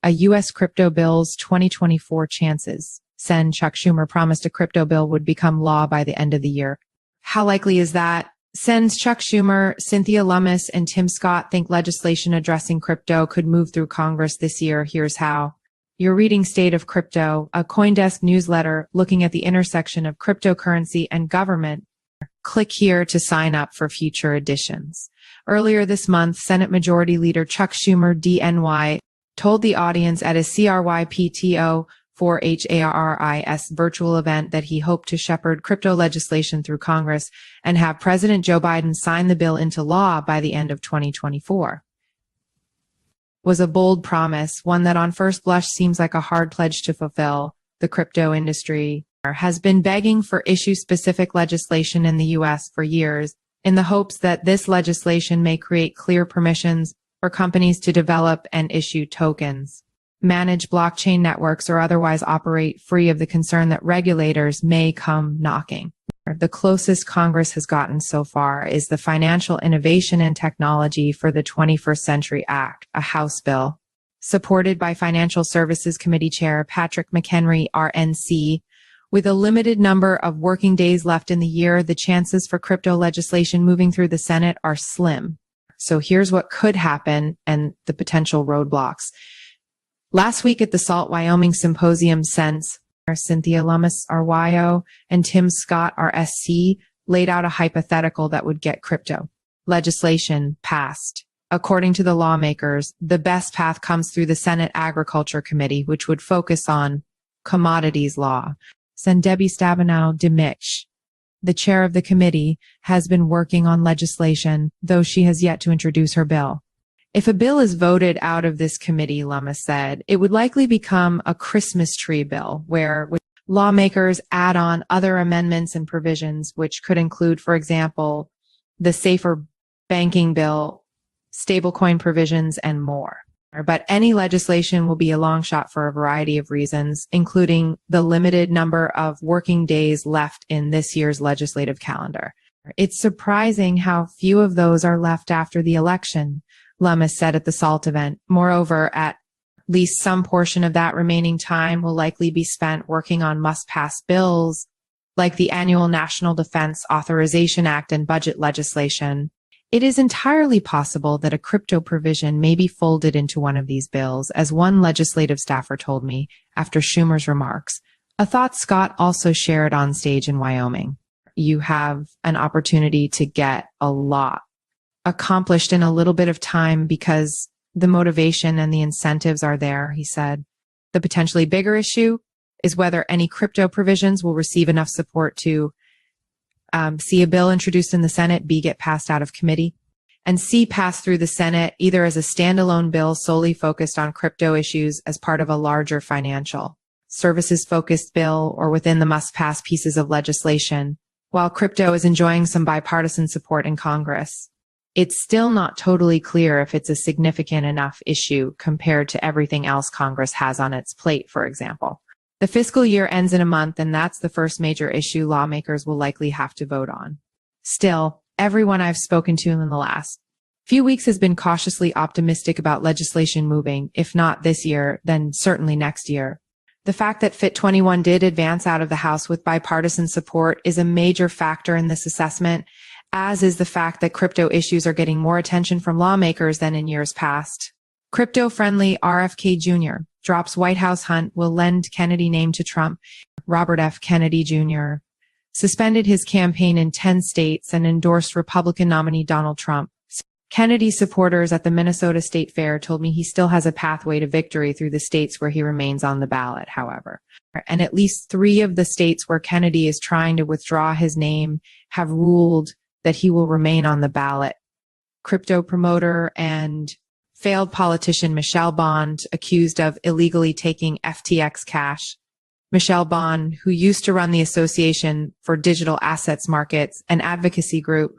a U.S. crypto bill's 2024 chances. Sen Chuck Schumer promised a crypto bill would become law by the end of the year. How likely is that? Sens Chuck Schumer, Cynthia Lummis, and Tim Scott think legislation addressing crypto could move through Congress this year. Here's how. You're reading State of Crypto, a CoinDesk newsletter looking at the intersection of cryptocurrency and government. Click here to sign up for future editions. Earlier this month, Senate Majority Leader Chuck Schumer, D-N.Y, told the audience at a CRYPTO 4HARRIS virtual event that he hoped to shepherd crypto legislation through Congress and have President Joe Biden sign the bill into law by the end of 2024. Was a bold promise, one that on first blush seems like a hard pledge to fulfill. The crypto industry has been begging for issue-specific legislation in the U.S. for years, in the hopes that this legislation may create clear permissions for companies to develop and issue tokens, manage blockchain networks, or otherwise operate free of the concern that regulators may come knocking. The closest Congress has gotten so far is the Financial Innovation and Technology for the 21st Century Act, a House bill, supported by Financial Services Committee Chair Patrick McHenry, R-N.C. With a limited number of working days left in the year, the chances for crypto legislation moving through the Senate are slim. So here's what could happen and the potential roadblocks. Last week at the Salt, Wyoming Symposium, Sens, Cynthia Lummis, RYO, and Tim Scott, R-S-C, laid out a hypothetical that would get crypto legislation passed. According to the lawmakers, the best path comes through the Senate Agriculture Committee, which would focus on commodities law. Debbie Stabenow DeMitch, the chair of the committee, has been working on legislation, though she has yet to introduce her bill. If a bill is voted out of this committee, Lummis said, it would likely become a Christmas tree bill, where lawmakers add on other amendments and provisions, which could include, for example, the safer banking bill, stablecoin provisions, and more. But any legislation will be a long shot for a variety of reasons, including the limited number of working days left in this year's legislative calendar. It's surprising how few of those are left after the election, Lummis said at the SALT event. Moreover, at least some portion of that remaining time will likely be spent working on must-pass bills like the annual National Defense Authorization Act and budget legislation. It is entirely possible that a crypto provision may be folded into one of these bills, as one legislative staffer told me after Schumer's remarks, a thought Scott also shared on stage in Wyoming. You have an opportunity to get a lot accomplished in a little bit of time because the motivation and the incentives are there, he said. The potentially bigger issue is whether any crypto provisions will receive enough support to C, a bill introduced in the Senate, B, get passed out of committee, and C, pass through the Senate either as a standalone bill solely focused on crypto issues as part of a larger financial services-focused bill or within the must-pass pieces of legislation. While crypto is enjoying some bipartisan support in Congress, it's still not totally clear if it's a significant enough issue compared to everything else Congress has on its plate, for example. The fiscal year ends in a month, and that's the first major issue lawmakers will likely have to vote on. Still, everyone I've spoken to in the last few weeks has been cautiously optimistic about legislation moving, if not this year, then certainly next year. The fact that Fit 21 did advance out of the House with bipartisan support is a major factor in this assessment, as is the fact that crypto issues are getting more attention from lawmakers than in years past. Crypto-friendly RFK Jr. drops White House hunt will lend Kennedy name to Trump. Robert F. Kennedy Jr. suspended his campaign in 10 states and endorsed Republican nominee Donald Trump. Kennedy supporters at the Minnesota State Fair told me he still has a pathway to victory through the states where he remains on the ballot, however. And at least 3 of the states where Kennedy is trying to withdraw his name have ruled that he will remain on the ballot. Crypto promoter and failed politician Michelle Bond, accused of illegally taking FTX cash. Michelle Bond, who used to run the Association for Digital Assets Markets, an advocacy group,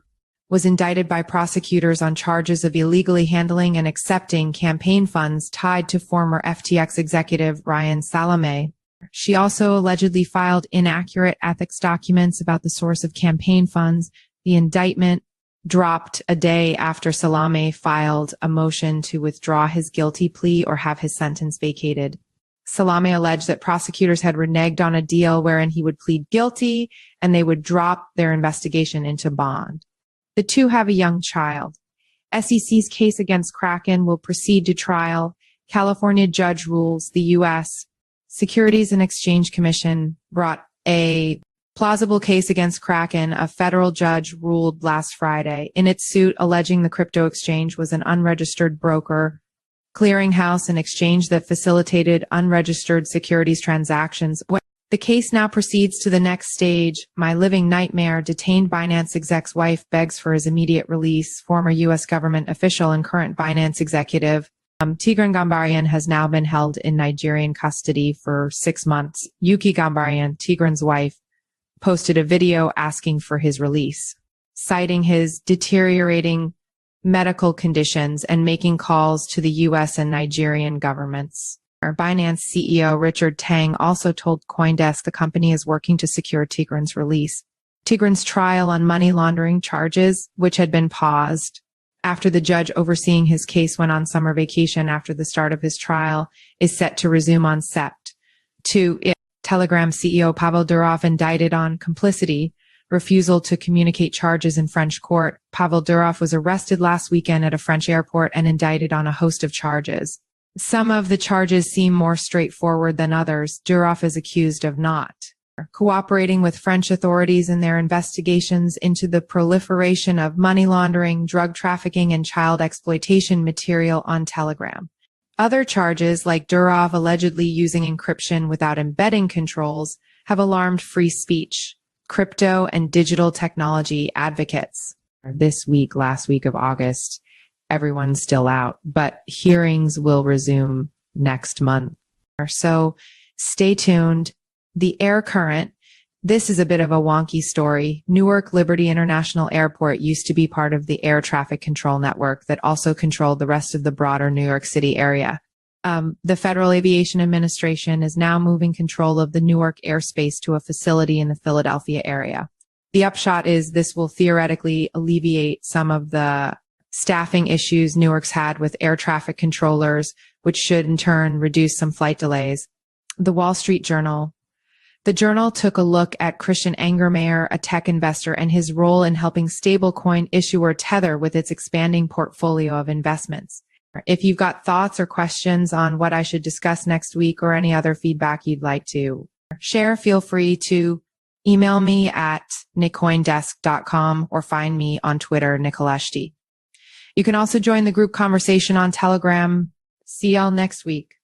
was indicted by prosecutors on charges of illegally handling and accepting campaign funds tied to former FTX executive Ryan Salame. She also allegedly filed inaccurate ethics documents about the source of campaign funds. The indictment dropped a day after Salame filed a motion to withdraw his guilty plea or have his sentence vacated. Salame alleged that prosecutors had reneged on a deal wherein he would plead guilty and they would drop their investigation into bond. The two have a young child. SEC's case against Kraken will proceed to trial. California judge rules the U.S. Securities and Exchange Commission brought a plausible case against Kraken. A federal judge ruled last Friday in its suit alleging the crypto exchange was an unregistered broker, clearinghouse, and exchange that facilitated unregistered securities transactions. The case now proceeds to the next stage. My living nightmare. Detained Binance exec's wife begs for his immediate release. Former U.S. government official and current Binance executive Tigran Gambaryan has now been held in Nigerian custody for 6 months. Yuki Gambaryan, Tigran's wife, posted a video asking for his release, citing his deteriorating medical conditions and making calls to the U.S. and Nigerian governments. Our Binance CEO Richard Tang also told CoinDesk the company is working to secure Tigran's release. Tigran's trial on money laundering charges, which had been paused after the judge overseeing his case went on summer vacation after the start of his trial, is set to resume on Sept. 2. Telegram CEO Pavel Durov indicted on complicity, refusal to communicate charges in French court. Pavel Durov was arrested last weekend at a French airport and indicted on a host of charges. Some of the charges seem more straightforward than others. Durov is accused of not cooperating with French authorities in their investigations into the proliferation of money laundering, drug trafficking, and child exploitation material on Telegram. Other charges, like Durov allegedly using encryption without embedding controls, have alarmed free speech, crypto, and digital technology advocates. This week, last week of August, everyone's still out, but hearings will resume next month. So stay tuned. The air current. This is a bit of a wonky story. Newark Liberty International Airport used to be part of the air traffic control network that also controlled the rest of the broader New York City area. The Federal Aviation Administration is now moving control of the Newark airspace to a facility in the Philadelphia area. The upshot is this will theoretically alleviate some of the staffing issues Newark's had with air traffic controllers, which should in turn reduce some flight delays. The Wall Street Journal. The Journal took a look at Christian Angermayer, a tech investor, and his role in helping stablecoin issuer Tether with its expanding portfolio of investments. If you've got thoughts or questions on what I should discuss next week or any other feedback you'd like to share, feel free to email me at nickcoindesk.com or find me on Twitter, Nicoleshti. You can also join the group conversation on Telegram. See y'all next week.